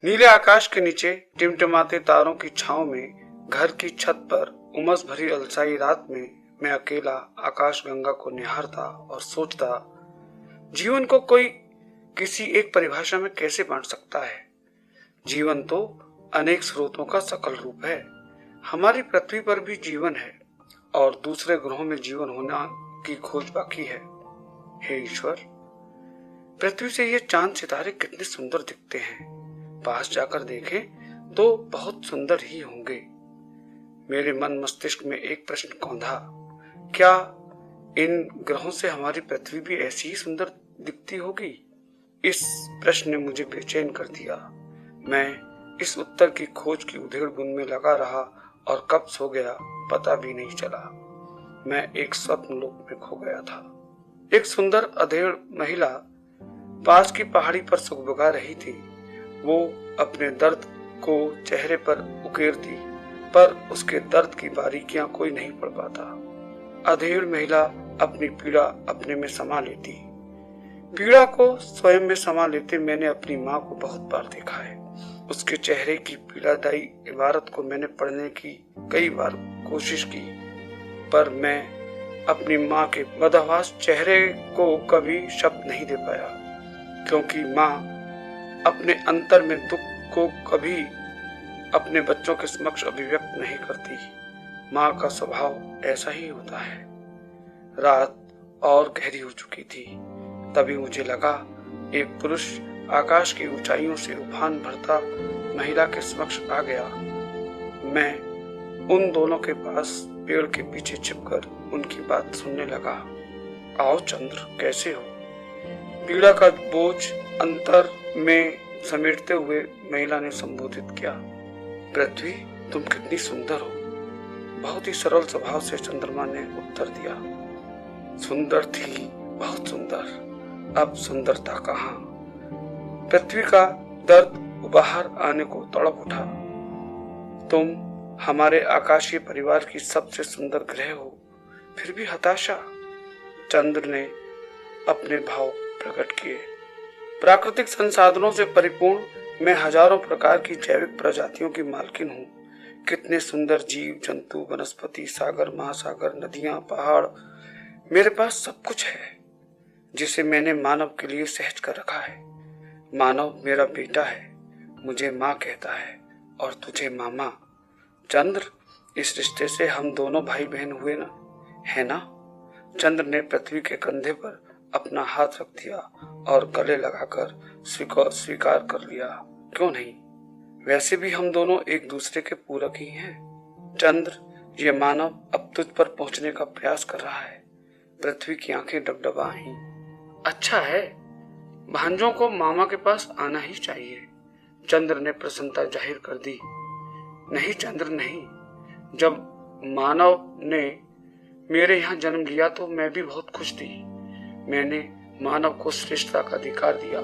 नीले आकाश के नीचे टिमटिमाते तारों की छांव में घर की छत पर उमस भरी अलसाई रात में मैं अकेला आकाश गंगा को निहारता और सोचता, जीवन को कोई किसी एक परिभाषा में कैसे बांट सकता है। जीवन तो अनेक स्रोतों का सकल रूप है। हमारी पृथ्वी पर भी जीवन है और दूसरे ग्रहों में जीवन होना की खोज बाकी है। हे ईश्वर, पृथ्वी से ये चांद सितारे कितने सुंदर दिखते हैं। पास जाकर देखें तो बहुत सुंदर ही होंगे। मेरे मन मस्तिष्क में एक प्रश्न कौंधा, क्या इन ग्रहों से हमारी पृथ्वी भी ऐसी ही सुंदर दिखती होगी? इस प्रश्न ने मुझे बेचैन कर दिया। मैं इस उत्तर की खोज की उधेड़-बुन में लगा रहा और कब सो गया पता भी नहीं चला। मैं एक स्वप्न लोक में खो गया था। एक सुंदर अधेड़ महिला पास की पहाड़ी पर सुगबगा रही थी। वो अपने दर्द को चेहरे पर उकेरती, पर उसके दर्द की बारीकियां कोई नहीं पढ़ पाता। अधेड़ महिला अपनी पीड़ा अपने में समा लेती। पीड़ा को स्वयं में समा लेते मैंने अपनी माँ को बहुत बार देखा है। उसके चेहरे की पीड़ादायी इबारत को मैंने पढ़ने की कई बार कोशिश की, पर मैं अपनी माँ के मदहवास चेहरे को कभी शब्द नहीं दे पाया, क्योंकि माँ अपने अंतर में दुख को कभी अपने बच्चों के समक्ष अभिव्यक्त नहीं करती। माँ का स्वभाव ऐसा ही होता है। रात और गहरी हो चुकी थी। तभी मुझे लगा एक पुरुष आकाश की ऊंचाइयों से उफान भरता महिला के समक्ष आ गया। मैं उन दोनों के पास पेड़ के पीछे छिपकर उनकी बात सुनने लगा। आओ चंद्र, कैसे हो? पीड़ा का बोझ अंतर में समेटते हुए महिला ने संबोधित किया। पृथ्वी, तुम कितनी सुंदर हो। बहुत ही सरल स्वभाव से चंद्रमा ने उत्तर दिया। सुंदर थी, बहुत सुंदर। अब सुंदरता कहाँ? पृथ्वी का दर्द बाहर आने को तड़प उठा। तुम हमारे आकाशीय परिवार की सबसे सुंदर ग्रह हो, फिर भी हताशा। चंद्र ने अपने भाव प्रकट किए। प्राकृतिक संसाधनों से परिपूर्ण मैं हजारों प्रकार की जैविक प्रजातियों की मालकिन हूँ। कितने सुंदर जीव जंतु, वनस्पति, सागर, महासागर, नदियां, पहाड़, मेरे पास सब कुछ है जिसे मैंने मानव के लिए सहज कर रखा है। मानव मेरा बेटा है, मुझे माँ कहता है और तुझे मामा। चंद्र, इस रिश्ते से हम दोनों भाई बहन हुए ना, है ना? चंद्र ने पृथ्वी के कंधे पर अपना हाथ रख दिया और गले लगाकर स्वीकार कर लिया। क्यों नहीं, वैसे भी हम दोनों एक दूसरे के पूरक ही हैं। चंद्र, ये मानव अब तुझ पर पहुंचने का प्रयास कर रहा है। पृथ्वी की आंखें डबडबा आईं। अच्छा है, भांजों को मामा के पास आना ही चाहिए। चंद्र ने प्रसन्नता जाहिर कर दी। नहीं चंद्र, नहीं। जब मानव ने मेरे यहाँ जन्म लिया तो मैं भी बहुत खुश थी। मैंने मानव को श्रेष्ठता का अधिकार दिया।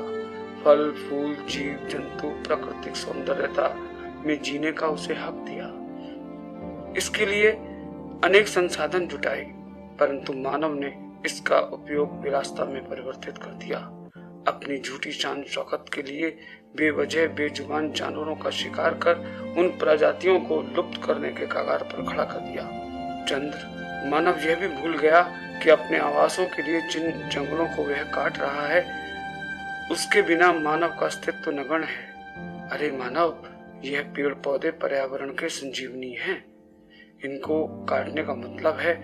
फल, फूल, जीव जंतु, प्राकृतिक सौंदर्यता में जीने का उसे हक दिया। इसके लिए अनेक संसाधन जुटाए, परंतु मानव ने इसका उपयोग विलासिता में परिवर्तित कर दिया। अपनी झूठी शान शौकत के लिए बेवजह बेजुबान जानवरों का शिकार कर उन प्रजातियों को लुप्त करने के कगार पर खड़ा कर दिया। चंद्र, मानव यह भी भूल गया कि अपने आवासों के लिए जिन जंगलों को वह काट रहा है, उसके बिना मानव का अस्तित्व नगण्य है। अरे मानव, यह पेड़ पौधे पर्यावरण के संजीवनी हैं। इनको काटने का मतलब है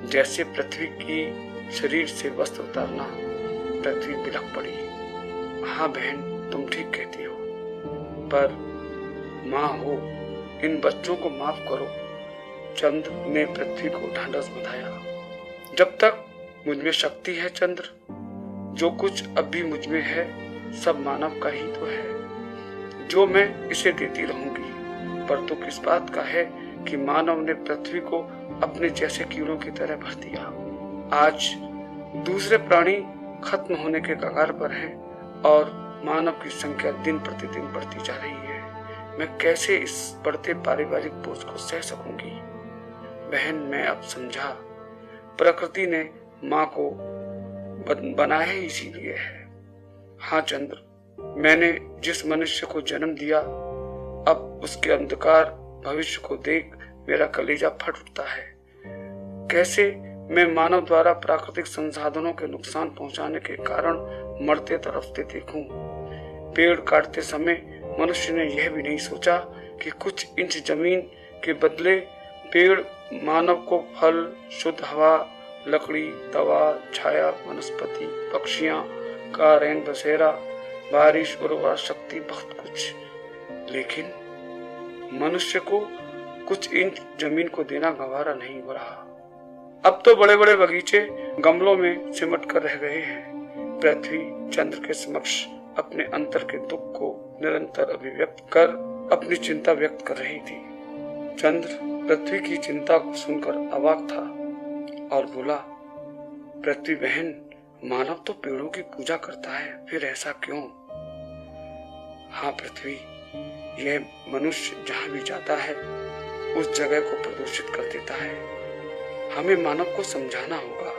जैसे पृथ्वी की शरीर से वस्त्र उतारना। पृथ्वी बिलख पड़ी। हाँ बहन, तुम ठीक कहती हो, पर माँ हो, इन बच्चों को माफ करो। चंद्र ने पृथ्वी को ढांढस बंधाया। जब तक मुझ में शक्ति है चंद्र, जो कुछ अब भी मुझ में है सब मानव का ही तो है, जो मैं इसे देती रहूंगी। पर दुख इस बात का है कि मानव ने पृथ्वी को अपने जैसे कीड़ों की तरह भर दिया। आज दूसरे प्राणी खत्म होने के कगार पर हैं और मानव की संख्या दिन प्रतिदिन बढ़ती जा रही है। मैं कैसे इस बढ़ते पारिवारिक बोझ को सह सकूंगी? बहन, मैं अब समझा, प्रकृति ने माँ को बनाया ही इसीलिए है। हाँ चंद्र, मैंने जिस मनुष्य को जन्म दिया, अब उसके अंधकार भविष्य को देख मेरा कलेजा फट उठता है। कैसे मैं मानव द्वारा प्राकृतिक संसाधनों के नुकसान पहुंचाने के कारण मरते तरफते देखूं। पेड़ काटते समय मनुष्य ने यह भी नहीं सोचा कि कुछ इंच जमीन के बदले पेड़ मानव को फल, शुद्ध हवा, लकड़ी, दवा, छाया, वनस्पति, पक्षियां का रैन बसेरा, बारिश, उर्वरा शक्ति, बहुत कुछ। लेकिन मनुष्य को कुछ इंच जमीन को देना गवारा नहीं हो रहा। अब तो बड़े बड़े बगीचे गमलों में सिमट कर रह गए हैं। पृथ्वी चंद्र के समक्ष अपने अंतर के दुख को निरंतर अभिव्यक्त कर अपनी चिंता व्यक्त कर रही थी। चंद्र पृथ्वी की चिंता को सुनकर अवाक था और बोला, पृथ्वी बहन, मानव तो पेड़ों की पूजा करता है, फिर ऐसा क्यों? हाँ पृथ्वी, यह मनुष्य जहाँ भी जाता है उस जगह को प्रदूषित कर देता है। हमें मानव को समझाना होगा,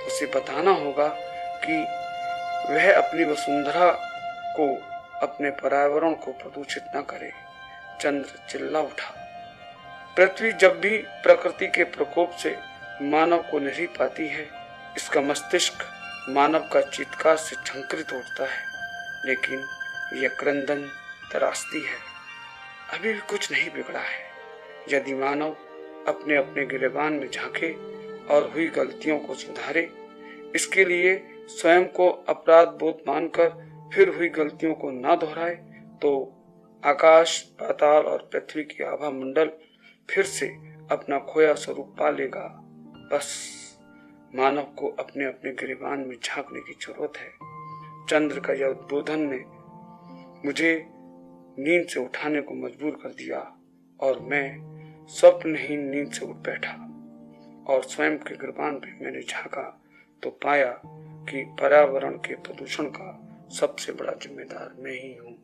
उसे बताना होगा कि वह अपनी वसुंधरा को, अपने पर्यावरण को प्रदूषित न करे। चंद्र चिल्ला उठा। पृथ्वी जब भी प्रकृति के प्रकोप से मानव को नहीं पाती है, इसका मस्तिष्क मानव का चीत्कार से झंकृत उठता है, लेकिन यह क्रंदन तरासती है। अभी भी कुछ नहीं बिगड़ा है। यदि मानव अपने अपने गिरेबान में झांके और हुई गलतियों को सुधारे, इसके लिए स्वयं को अपराध बोध मानकर फिर हुई गलतियों को ना दोहराए, तो आकाश, पाताल और पृथ्वी की आभा मंडल फिर से अपना खोया स्वरूप पा लेगा। बस मानव को अपने अपने गिरेबान में झांकने की जरूरत है। चंद्र का यह उद्बोधन ने मुझे नींद से उठाने को मजबूर कर दिया और मैं स्वप्नहीन नींद से उठ बैठा और स्वयं के गिरबान पे मैंने झांका तो पाया कि पर्यावरण के प्रदूषण का सबसे बड़ा जिम्मेदार मैं ही हूँ।